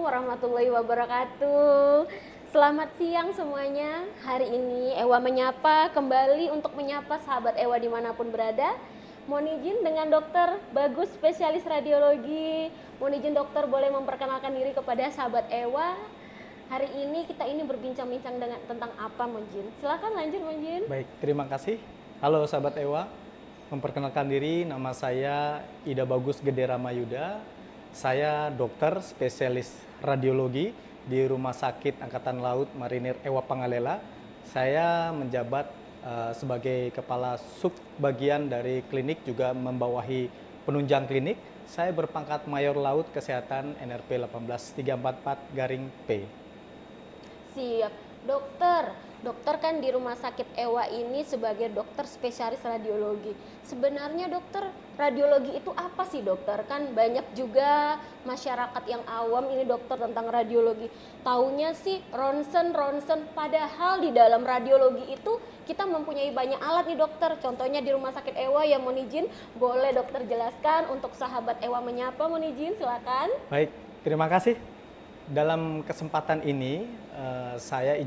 warahmatullahi wabarakatuh. Selamat siang semuanya. Hari ini Ewa menyapa kembali untuk menyapa sahabat Ewa dimanapun berada. Mohon izin dengan Dokter Bagus, spesialis radiologi. Mohon izin dokter boleh memperkenalkan diri kepada sahabat Ewa. Hari ini kita berbincang-bincang dengan tentang apa, Mohon izin? Silakan lanjut, Mohon izin. Baik, terima kasih. Halo sahabat Ewa. Memperkenalkan diri, nama saya Ida Bagus Gede Ramayuda. Saya dokter spesialis radiologi di Rumah Sakit Angkatan Laut Marinir Ewa Pangalela. Saya menjabat sebagai kepala subbagian dari klinik, juga membawahi penunjang klinik. Saya berpangkat Mayor Laut Kesehatan NRP 18344-P. Siap, dokter. Dokter kan di Rumah Sakit Ewa ini sebagai dokter spesialis radiologi. Sebenarnya dokter, radiologi itu apa sih dokter? Kan banyak juga masyarakat yang awam ini dokter tentang radiologi. Taunya sih ronsen. Padahal di dalam radiologi itu kita mempunyai banyak alat nih dokter. Contohnya di Rumah Sakit Ewa ya, mohon izin. Boleh dokter jelaskan untuk sahabat Ewa menyapa, mohon izin, silakan. Baik, terima kasih. Dalam kesempatan ini, saya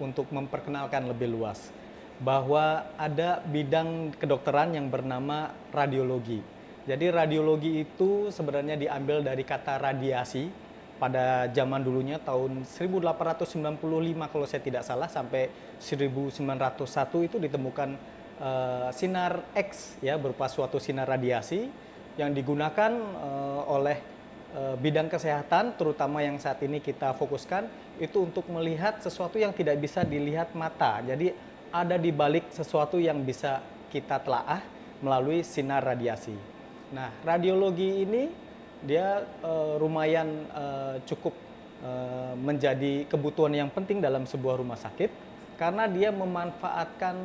untuk memperkenalkan lebih luas bahwa ada bidang kedokteran yang bernama radiologi. Jadi radiologi itu sebenarnya diambil dari kata radiasi. Pada zaman dulunya tahun 1895 kalau saya tidak salah sampai 1901 itu ditemukan sinar X ya, berupa suatu sinar radiasi yang digunakan oleh bidang kesehatan, terutama yang saat ini kita fokuskan itu untuk melihat sesuatu yang tidak bisa dilihat mata. Jadi ada di balik sesuatu yang bisa kita telaah melalui sinar radiasi. Nah, radiologi ini dia lumayan cukup menjadi kebutuhan yang penting dalam sebuah rumah sakit karena dia memanfaatkan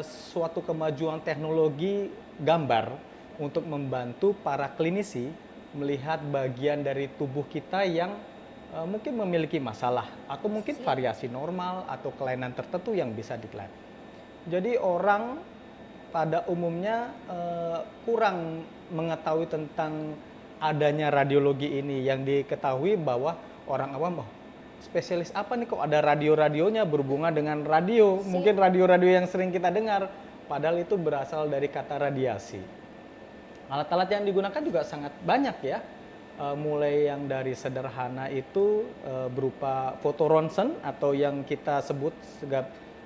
suatu kemajuan teknologi gambar untuk membantu para klinisi melihat bagian dari tubuh kita yang mungkin memiliki masalah atau mungkin variasi normal atau kelainan tertentu yang bisa dilihat. Jadi orang pada umumnya kurang mengetahui tentang adanya radiologi ini. Yang diketahui bahwa orang awam, spesialis apa nih kok ada radio-radionya berhubungan dengan radio, mungkin radio-radio yang sering kita dengar, padahal itu berasal dari kata radiasi. Alat-alat yang digunakan juga sangat banyak ya, mulai yang dari sederhana itu berupa fotoronsen atau yang kita sebut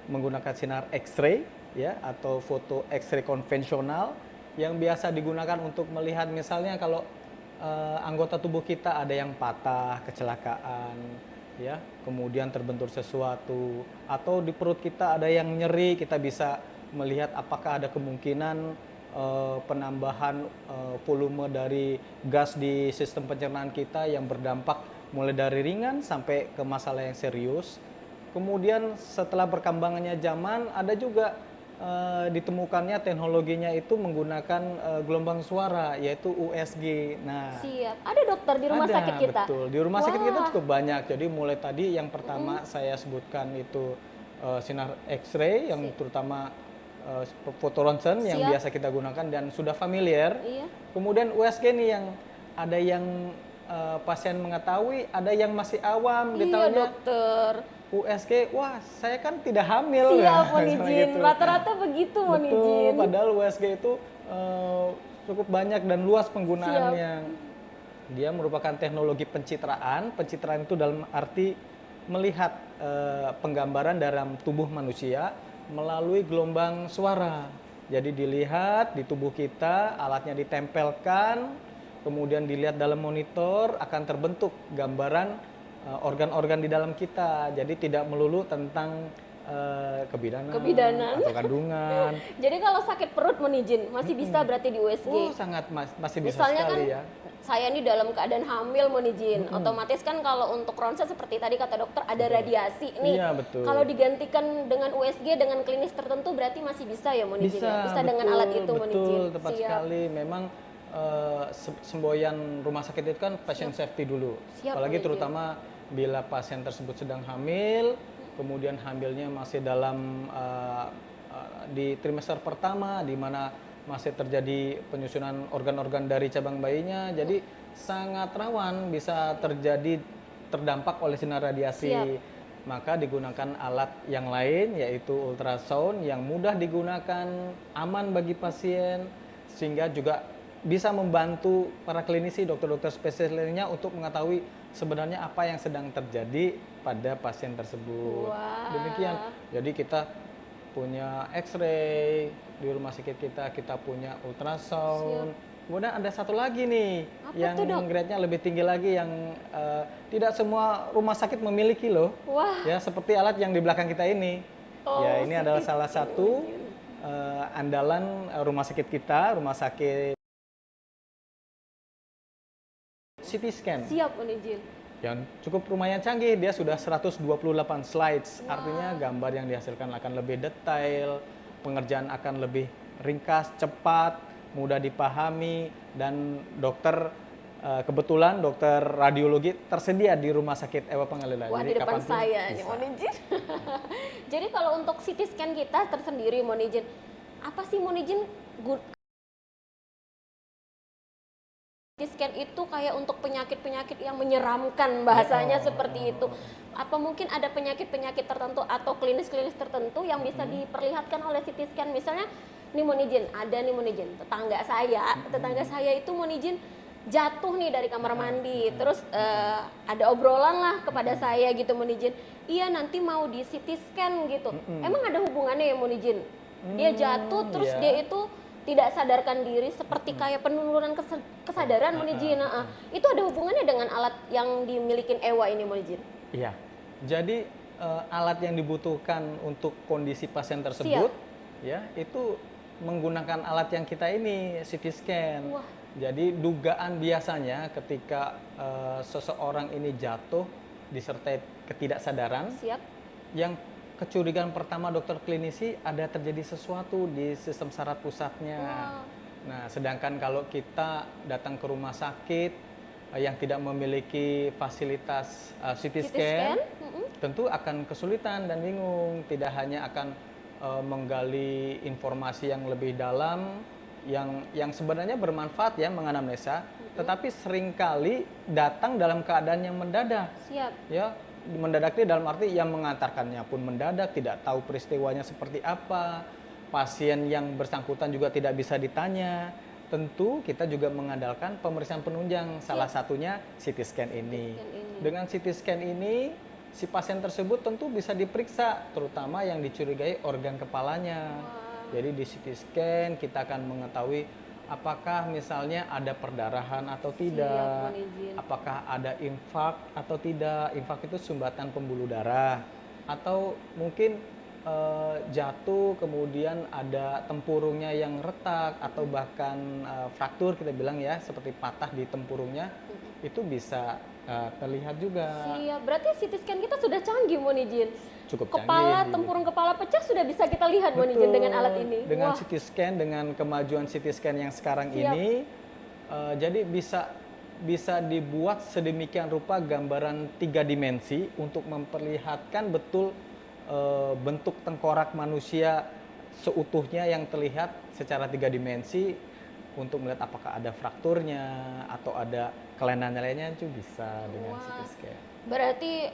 menggunakan sinar X-ray ya, atau foto X-ray konvensional yang biasa digunakan untuk melihat misalnya kalau anggota tubuh kita ada yang patah, kecelakaan ya, kemudian terbentur sesuatu, atau di perut kita ada yang nyeri, kita bisa melihat apakah ada kemungkinan penambahan volume dari gas di sistem pencernaan kita yang berdampak mulai dari ringan sampai ke masalah yang serius. Kemudian setelah berkembangannya zaman, ada juga ditemukannya teknologinya itu menggunakan gelombang suara, yaitu USG. Nah, siap. Ada dokter di rumah sakit kita? Betul, di rumah sakit kita cukup banyak. Jadi mulai tadi yang pertama saya sebutkan itu sinar X-ray yang terutama fotoronsen yang biasa kita gunakan dan sudah familiar. Iya. Kemudian USG nih yang ada yang pasien mengetahui, ada yang masih awam. Iya dokter. USG, wah saya kan tidak hamil. Siap, mohon izin. Gitu. Rata-rata begitu, mohon izin. Padahal USG itu cukup banyak dan luas penggunaannya. Siap. Dia merupakan teknologi pencitraan. Pencitraan itu dalam arti melihat penggambaran dalam tubuh manusia melalui gelombang suara. Jadi dilihat di tubuh kita, alatnya ditempelkan, kemudian dilihat dalam monitor, akan terbentuk gambaran organ-organ di dalam kita. Jadi tidak melulu tentang kebidanan atau kandungan. Jadi kalau sakit perut, mohon izin, masih bisa berarti di USG? Sangat masih bisa misalnya sekali kan, ya. Saya ini dalam keadaan hamil, mohon izin. Otomatis kan kalau untuk ronsen seperti tadi kata dokter ada radiasi nih. Iya, betul. Kalau digantikan dengan USG dengan klinis tertentu berarti masih bisa ya, mohon izin. Bisa betul, dengan alat itu, mohon izin. Betul, tepat sekali. Memang semboyan rumah sakit itu kan patient safety dulu. Apalagi terutama bila pasien tersebut sedang hamil, kemudian hamilnya masih dalam di trimester pertama, di mana masih terjadi penyusunan organ-organ dari cabang bayinya, jadi sangat rawan bisa terjadi terdampak oleh sinar radiasi. Siap. Maka digunakan alat yang lain yaitu ultrasound yang mudah digunakan, aman bagi pasien, sehingga juga bisa membantu para klinisi, dokter-dokter spesialis lainnya untuk mengetahui sebenarnya apa yang sedang terjadi pada pasien tersebut. Wah. Demikian. Jadi kita punya X-ray di rumah sakit kita punya ultrasound. Kemudian ada satu lagi nih Apa yang tuh, Dok? grade-nya lebih tinggi lagi yang tidak semua rumah sakit memiliki loh. Wah. Ya, seperti alat yang di belakang kita ini. Oh, Ya, ini adalah CT salah scan. satu andalan rumah sakit kita, rumah sakit CT scan. Siap, Monijin. Yang cukup lumayan canggih, dia sudah 128 slides. Artinya gambar yang dihasilkan akan lebih detail, pengerjaan akan lebih ringkas, cepat, mudah dipahami, dan dokter kebetulan dokter radiologi tersedia di Rumah Sakit Ewa Pangalila. Wah, di depan saya nih, Monijin. Jadi kalau untuk CT scan kita tersendiri, Monijin, apa sih Monijin CT scan itu kayak untuk penyakit-penyakit yang menyeramkan, bahasanya seperti itu. Apa mungkin ada penyakit-penyakit tertentu atau klinis-klinis tertentu yang bisa diperlihatkan oleh CT scan? Misalnya nih Monijin, ada nih Monijin, tetangga saya itu Monijin jatuh nih dari kamar mandi, terus ada obrolan lah kepada saya gitu Monijin, iya nanti mau di CT scan gitu. Emang ada hubungannya ya Monijin? Dia jatuh terus dia itu tidak sadarkan diri seperti kayak penurunan kesadaran Monijin. Itu ada hubungannya dengan alat yang dimiliki Ewa ini Monijin? Iya. Jadi alat yang dibutuhkan untuk kondisi pasien tersebut ya itu menggunakan alat yang kita ini CT scan. Wah. Jadi dugaan biasanya ketika seseorang ini jatuh disertai ketidaksadaran, yang kecurigaan pertama dokter klinisi ada terjadi sesuatu di sistem saraf pusatnya. Nah, sedangkan kalau kita datang ke rumah sakit yang tidak memiliki fasilitas CT scan, tentu akan kesulitan dan bingung. Tidak hanya akan menggali informasi yang lebih dalam, yang sebenarnya bermanfaat ya menganamnesa, tetapi seringkali datang dalam keadaan yang mendadak. Ya, mendadak itu dalam arti yang mengantarkannya pun mendadak, tidak tahu peristiwanya seperti apa. Pasien yang bersangkutan juga tidak bisa ditanya. Tentu kita juga mengandalkan pemeriksaan penunjang, salah satunya CT scan ini. Dengan CT scan ini, si pasien tersebut tentu bisa diperiksa, terutama yang dicurigai organ kepalanya. Jadi di CT scan kita akan mengetahui apakah misalnya ada perdarahan atau tidak, apakah ada infak atau tidak. Infak itu sumbatan pembuluh darah, atau mungkin jatuh kemudian ada tempurungnya yang retak, atau bahkan fraktur kita bilang ya, seperti patah di tempurungnya, itu bisa terlihat juga. Berarti CT scan kita sudah canggih Monijin. Cukup kepala, canggih. Tempurung kepala pecah sudah bisa kita lihat Monijin dengan alat ini. Dengan CT scan, dengan kemajuan CT scan yang sekarang ini, jadi bisa dibuat sedemikian rupa gambaran 3 dimensi untuk memperlihatkan betul bentuk tengkorak manusia seutuhnya yang terlihat secara 3 dimensi, untuk melihat apakah ada frakturnya atau ada kelainan lainnya, itu bisa dengan CT scan. Berarti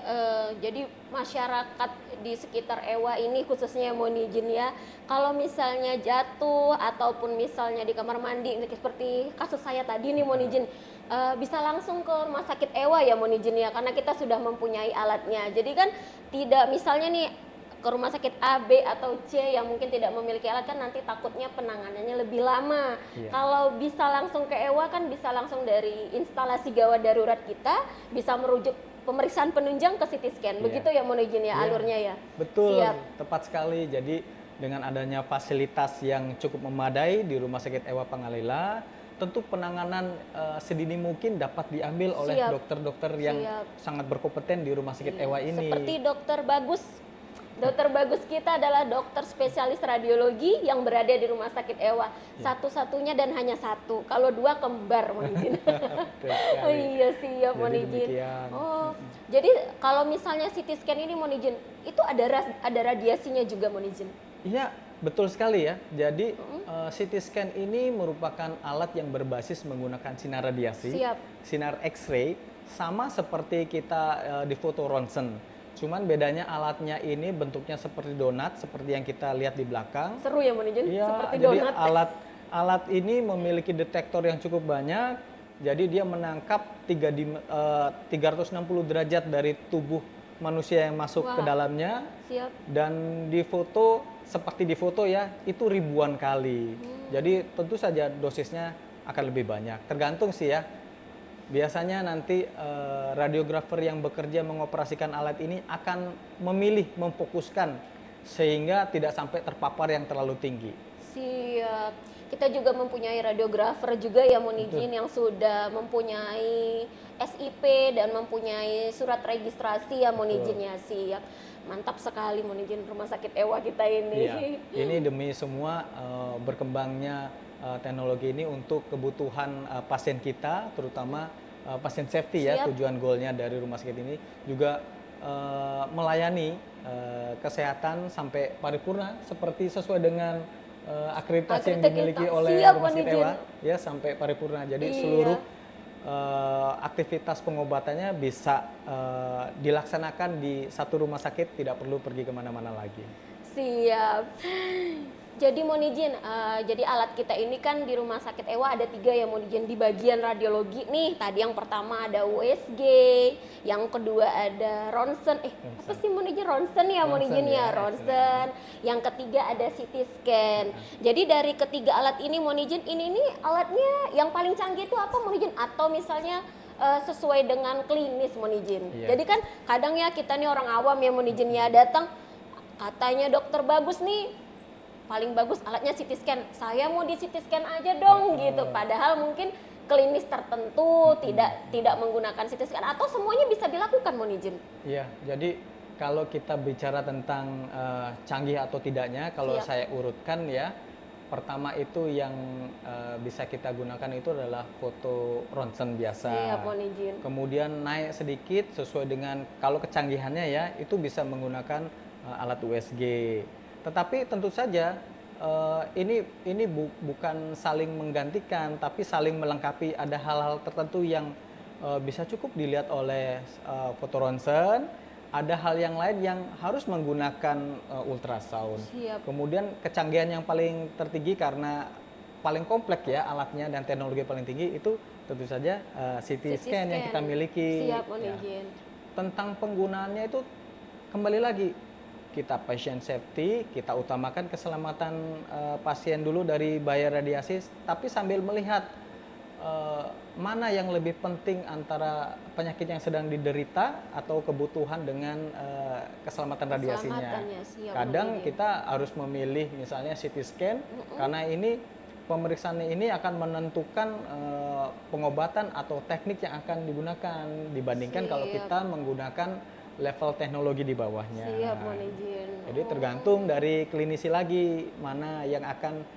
jadi masyarakat di sekitar Ewa ini khususnya Monijin ya, kalau misalnya jatuh ataupun misalnya di kamar mandi seperti kasus saya tadi nih Monijin, bisa langsung ke rumah sakit Ewa ya Monijin ya, karena kita sudah mempunyai alatnya. Jadi kan tidak misalnya nih ke rumah sakit A, B, atau C yang mungkin tidak memiliki alat, kan nanti takutnya penanganannya lebih lama. Kalau bisa langsung ke Ewa kan bisa langsung dari instalasi gawat darurat kita, bisa merujuk pemeriksaan penunjang ke CT scan. Begitu ya Monijin ya alurnya ya? Betul, tepat sekali. Jadi dengan adanya fasilitas yang cukup memadai di Rumah Sakit Ewa Pangalila, tentu penanganan sedini mungkin dapat diambil oleh dokter-dokter yang sangat berkompeten di Rumah Sakit Ewa ini. Seperti Dokter Bagus. Dokter Bagus kita adalah dokter spesialis radiologi yang berada di Rumah Sakit Ewa. Satu-satunya dan hanya satu. Kalau 2 kembar Monijin. Oh iya siap Monijin. Jadi kalau misalnya CT scan ini Monijin, itu ada radiasinya juga Monijin? Iya, betul sekali ya. Jadi Mm-mm. CT scan ini merupakan alat yang berbasis menggunakan sinar radiasi, Siap. sinar X-ray, sama seperti kita di foto ronsen. Cuman bedanya alatnya ini bentuknya seperti donat, seperti yang kita lihat di belakang. Seru ya Monijin, Iya, seperti jadi donat. alat ini memiliki detektor yang cukup banyak. Jadi dia menangkap 360 derajat dari tubuh manusia yang masuk ke Wah. dalamnya, Siap. dan di foto seperti di foto ya, itu ribuan kali. Jadi tentu saja dosisnya akan lebih banyak. Tergantung sih ya. Biasanya nanti radiografer yang bekerja mengoperasikan alat ini akan memilih, memfokuskan sehingga tidak sampai terpapar yang terlalu tinggi. Siap. Kita juga mempunyai radiografer juga ya Monijin yang sudah mempunyai SIP dan mempunyai surat registrasi ya Monijin ya. Siap. Mantap sekali Monijin rumah sakit Ewa kita ini. Iya, ini demi semua berkembangnya teknologi ini untuk kebutuhan pasien kita, terutama pasien safety ya. Siap. Tujuan goalnya dari rumah sakit ini juga melayani kesehatan sampai paripurna seperti sesuai dengan akreditasi yang dimiliki oleh Siap, rumah sakit Monijin. Ewa ya, sampai paripurna. Jadi Iya. seluruh aktivitas pengobatannya bisa dilaksanakan di satu rumah sakit, tidak perlu pergi kemana-mana lagi. Siap. Jadi Monijin, jadi alat kita ini kan di rumah sakit Ewa ada 3 ya Monijin. Di bagian radiologi nih, tadi yang pertama ada USG, yang kedua ada ronsen. Apa sih Monijin? Ronsen ya Ronsen Monijin ya, ya, ronsen. Yang ketiga ada CT scan. Jadi dari ketiga alat ini Monijin, ini nih alatnya yang paling canggih itu apa Monijin? Atau misalnya sesuai dengan klinis Monijin. Iya. Jadi kan kadang ya kita nih orang awam ya Monijin ya, datang katanya dokter bagus nih, paling bagus alatnya CT scan. Saya mau di CT scan aja dong gitu. Padahal mungkin klinis tertentu tidak menggunakan CT scan atau semuanya bisa dilakukan Monijin. Iya, jadi kalau kita bicara tentang canggih atau tidaknya, kalau Siap. saya urutkan ya, pertama itu yang bisa kita gunakan itu adalah foto ronsen biasa. Siap Monijin. Kemudian naik sedikit sesuai dengan kalau kecanggihannya ya, itu bisa menggunakan alat USG. Tetapi tentu saja ini bukan saling menggantikan, tapi saling melengkapi. Ada hal-hal tertentu yang bisa cukup dilihat oleh foto ronsen. Ada hal yang lain yang harus menggunakan ultrasound. Siap. Kemudian kecanggihan yang paling tertinggi karena paling kompleks ya alatnya dan teknologi paling tinggi itu tentu saja CT scan yang kita miliki. Siap Ya. Monijin. Tentang penggunaannya itu kembali lagi, kita patient safety, kita utamakan keselamatan pasien dulu dari bahaya radiasi, tapi sambil melihat mana yang lebih penting antara penyakit yang sedang diderita atau kebutuhan dengan keselamatan radiasinya. Keselamatannya, siap, Kadang Monijin. kita harus memilih misalnya CT scan karena ini pemeriksaan ini akan menentukan pengobatan atau teknik yang akan digunakan dibandingkan kalau Siap. kita menggunakan level teknologi di bawahnya. Siap Monijin. Jadi tergantung dari klinisi lagi mana yang akan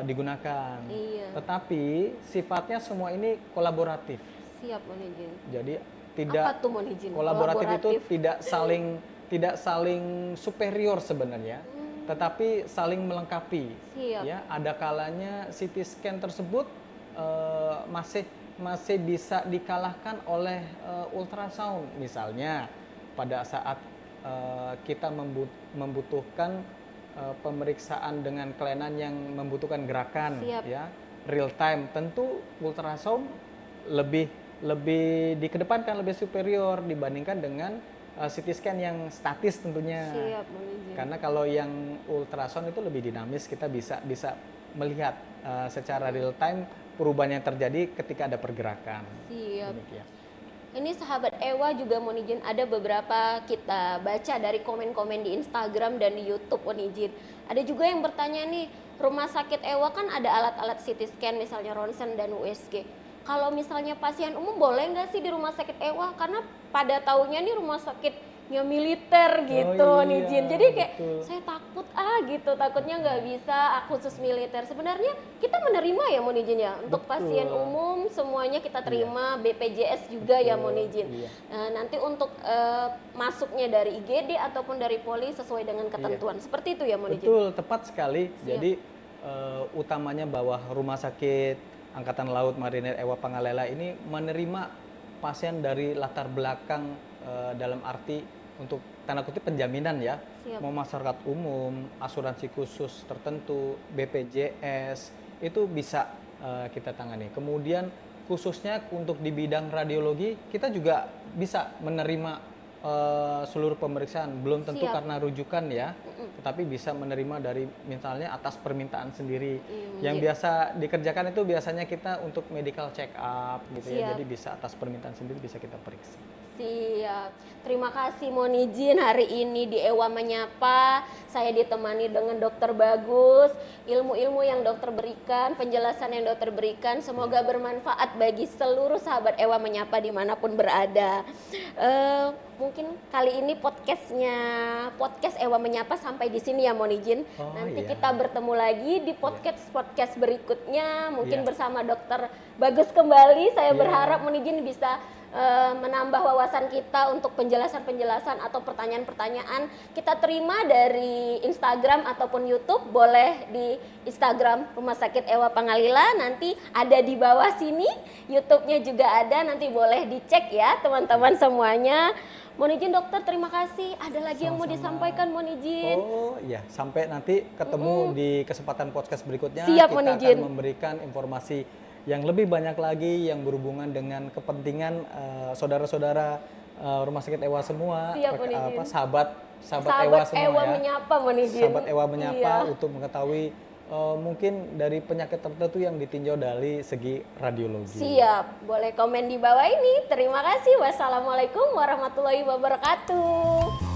digunakan. Iya. Tetapi sifatnya semua ini kolaboratif. Siap Monijin. Jadi Apa tidak tuh Monijin? kolaboratif itu tidak saling superior sebenarnya, tetapi saling melengkapi. Siap. Ya, ada kalanya CT scan tersebut masih bisa dikalahkan oleh ultrasound. Misalnya pada saat kita membutuhkan pemeriksaan dengan kelainan yang membutuhkan gerakan, Siap. ya real time, tentu ultrasound lebih dikedepankan, lebih superior dibandingkan dengan CT scan yang statis tentunya. Siap Monijin. Karena kalau yang ultrasound itu lebih dinamis, kita bisa melihat secara real time perubahan yang terjadi ketika ada pergerakan. Siap. Demikian. Ini sahabat Ewa juga Monijin, ada beberapa kita baca dari komen-komen di Instagram dan di YouTube Monijin. Ada juga yang bertanya nih, rumah sakit Ewa kan ada alat-alat CT scan misalnya ronsen dan USG. Kalau misalnya pasien umum boleh nggak sih di rumah sakit Ewa? Karena pada tahunnya nih rumah sakit militer gitu, Oh, Mohon iya, izin. Jadi kayak betul. saya takut gitu, takutnya nggak bisa khusus militer. Sebenarnya kita menerima ya, Mohon izin ya, untuk Betul. pasien umum semuanya kita terima, BPJS juga ya, Betul, Mohon izin. iya. Nanti untuk masuknya dari IGD ataupun dari Poli sesuai dengan ketentuan. Seperti itu ya, Mohon izin. Betul, tepat sekali. Siap. Jadi utamanya bahwa Rumah Sakit Angkatan Laut Marinir Ewa Pangalela ini menerima pasien dari latar belakang dalam arti untuk tanda kutip penjaminan ya, Siap. mau masyarakat umum, asuransi khusus tertentu, BPJS itu bisa kita tangani. Kemudian khususnya untuk di bidang radiologi kita juga bisa menerima seluruh pemeriksaan, belum tentu Siap. karena rujukan ya, tetapi bisa menerima dari misalnya atas permintaan sendiri. Iya, Yang biasa dikerjakan itu biasanya kita untuk medical check up gitu ya, Siap. jadi bisa atas permintaan sendiri bisa kita periksa. Siap. Terima kasih, mohon izin hari ini di Ewa Menyapa saya ditemani dengan Dokter Bagus. Ilmu-ilmu yang dokter berikan, penjelasan yang dokter berikan semoga bermanfaat bagi seluruh sahabat Ewa Menyapa dimanapun berada. Mungkin kali ini podcast Ewa Menyapa sampai di sini ya, mohon izin. Oh, Nanti iya. kita bertemu lagi di podcast berikutnya mungkin Iya. bersama Dokter Bagus kembali. Saya Iya. berharap mohon izin bisa menambah wawasan kita untuk penjelasan-penjelasan atau pertanyaan-pertanyaan kita terima dari Instagram ataupun YouTube. Boleh di Instagram Rumah Sakit Ewa Pangalila, nanti ada di bawah sini, YouTube-nya juga ada, nanti boleh dicek ya teman-teman semuanya. Mohon izin dokter, terima kasih. Ada lagi yang mau Sama-sama. disampaikan, mohon izin. Oh iya, sampai nanti ketemu di kesempatan podcast berikutnya. Siap, kita mohon akan izin. memberikan informasi yang lebih banyak lagi yang berhubungan dengan kepentingan saudara-saudara Rumah Sakit Ewa semua, Siap, mohon izin. sahabat Ewa semua Ewa ya. Menyapa, mohon izin. Sahabat Ewa Menyapa Iya. untuk mengetahui mungkin dari penyakit tertentu yang ditinjau dari segi radiologi. Siap, boleh komen di bawah ini. Terima kasih. Wassalamualaikum warahmatullahi wabarakatuh.